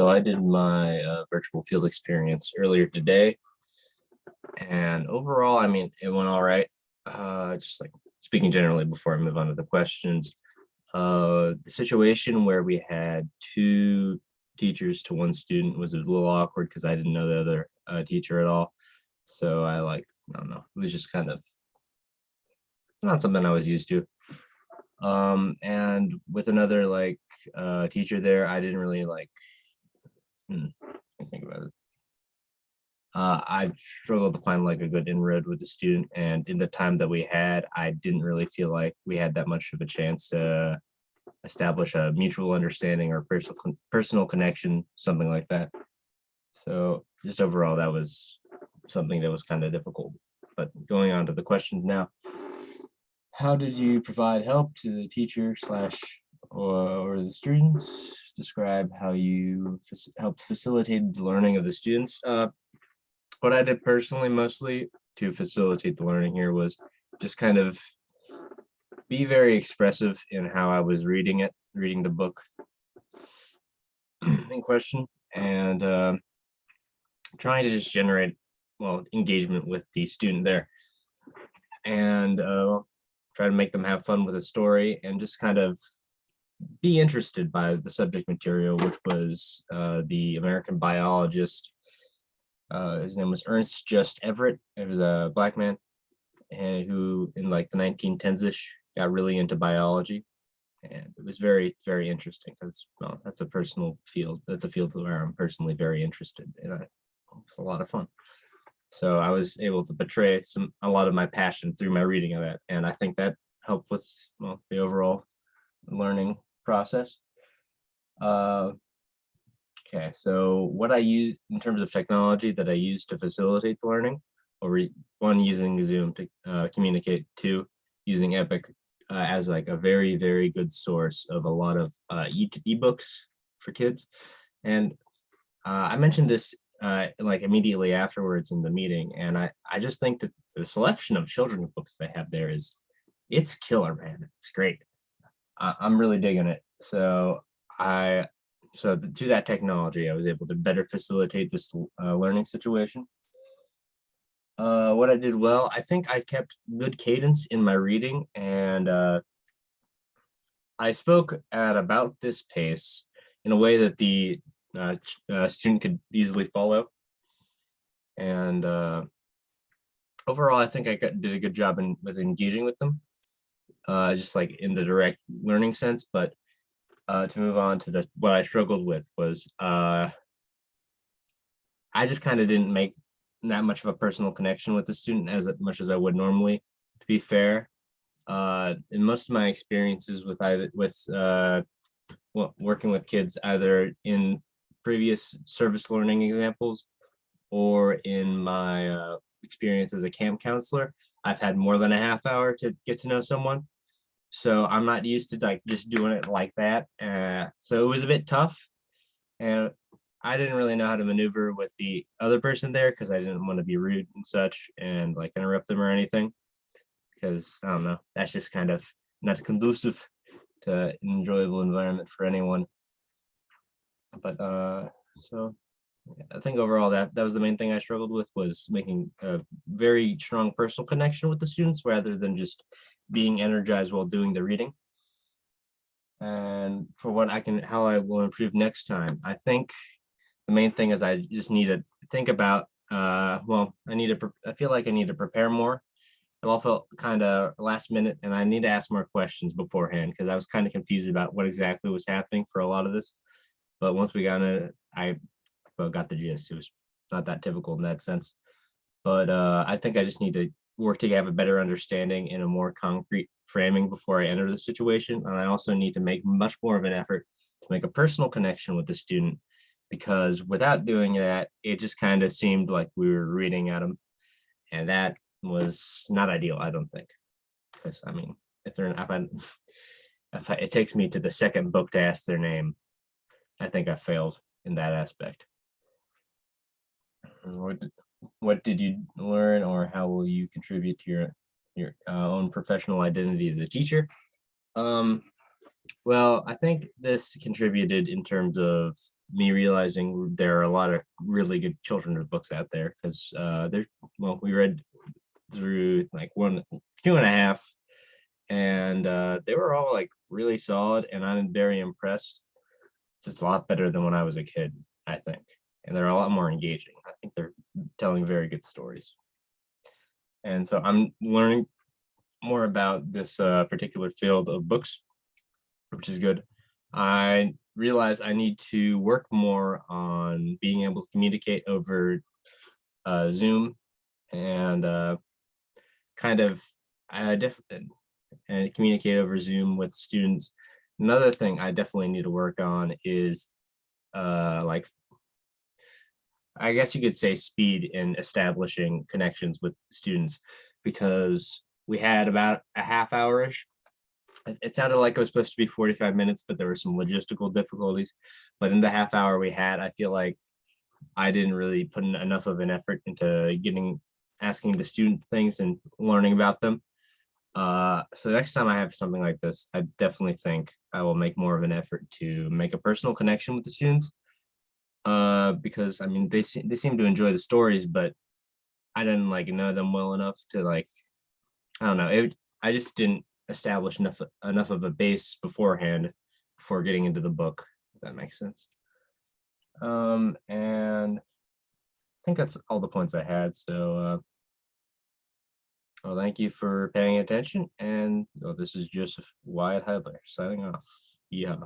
So I did my virtual field experience earlier today, and overall, I mean, it went all right. Just like speaking generally before I move on to the questions, the situation where we had two teachers to one student was a little awkward because I didn't know the other teacher at all. So I don't know, it was just kind of not something I was used to. And with another teacher there, I didn't really I think about it. I struggled to find like a good inroad with the student, and in the time that we had, I didn't really feel like we had that much of a chance to establish a mutual understanding or personal connection, something like that. So just overall, that was something that was kind of difficult. But going on to the questions now, how did you provide help to the teacher slash or the students? Describe how you helped facilitate the learning of the students. What I did personally, mostly to facilitate the learning here, was just kind of be very expressive in how I was reading the book in question, and trying to just generate, well, engagement with the student there, and try to make them have fun with the story, and just kind of be interested by the subject material, which was the American biologist. His name was Ernst Just Everett. It was a black man, and who in like the 1910s-ish got really into biology. And it was very, very interesting because, well, that's a personal field. That's a field where I'm personally very interested, and it's a lot of fun. So I was able to portray a lot of my passion through my reading of that, and I think that helped with, well, the overall learning process. Uh, okay, so what I use in terms of technology that I use to facilitate the learning, one, using Zoom to communicate, two, using Epic as like a very, very good source of a lot of ebooks for kids. And I mentioned this like immediately afterwards in the meeting, and I just think that the selection of children's books they have there it's killer, man. It's great. I'm really digging it. So through that technology, I was able to better facilitate this learning situation. What I did well, I think I kept good cadence in my reading, and I spoke at about this pace in a way that the student could easily follow. And overall, I think did a good job with engaging with them, just like in the direct learning sense. But to move on to what I struggled with was I just kind of didn't make that much of a personal connection with the student as much as I would normally. To be fair, in most of my experiences working with kids, either in previous service learning examples or in my experience as a camp counselor, I've had more than a half hour to get to know someone. So I'm not used to like just doing it like that. So it was a bit tough, and I didn't really know how to maneuver with the other person there because I didn't want to be rude and such and like interrupt them or anything, because I don't know, that's just kind of not conducive to an enjoyable environment for anyone. But so yeah, I think overall that was the main thing I struggled with, was making a very strong personal connection with the students rather than just being energized while doing the reading. And for how I will improve next time, I think the main thing is I just need to think about, I feel like I need to prepare more. It all felt kind of last minute, and I need to ask more questions beforehand because I was kind of confused about what exactly was happening for a lot of this. But once we got it, I got the gist. It was not that typical in that sense. But I think I just need to work to have a better understanding in a more concrete framing before I enter the situation. And I also need to make much more of an effort to make a personal connection with the student, because without doing that, it just kind of seemed like we were reading at them. And that was not ideal, I don't think. Because I mean, if it takes me to the second book to ask their name, I think I failed in that aspect. What did you learn, or how will you contribute to your own professional identity as a teacher? Well, I think this contributed in terms of me realizing there are a lot of really good children's books out there because we read through like one, two and a half, and they were all like really solid, and I'm very impressed. It's just a lot better than when I was a kid, I think, and they're a lot more engaging. I think they're telling very good stories, and so I'm learning more about this particular field of books, which is good. I realize I need to work more on being able to communicate over Zoom and kind of def- and communicate over Zoom with students. Another thing I definitely need to work on is like I guess you could say speed in establishing connections with students because we had about a half hour-ish. It sounded like it was supposed to be 45 minutes, but there were some logistical difficulties. But in the half hour we had, I feel like I didn't really put in enough of an effort into asking the student things and learning about them. So next time I have something like this, I definitely think I will make more of an effort to make a personal connection with the students. Because I mean they seem to enjoy the stories, but I didn't like know them well enough to like I don't know. I just didn't establish enough of a base beforehand before getting into the book. If that makes sense. And I think that's all the points I had. So, well, thank you for paying attention. And this is Joseph Wyatt Heidler signing off. Yeah.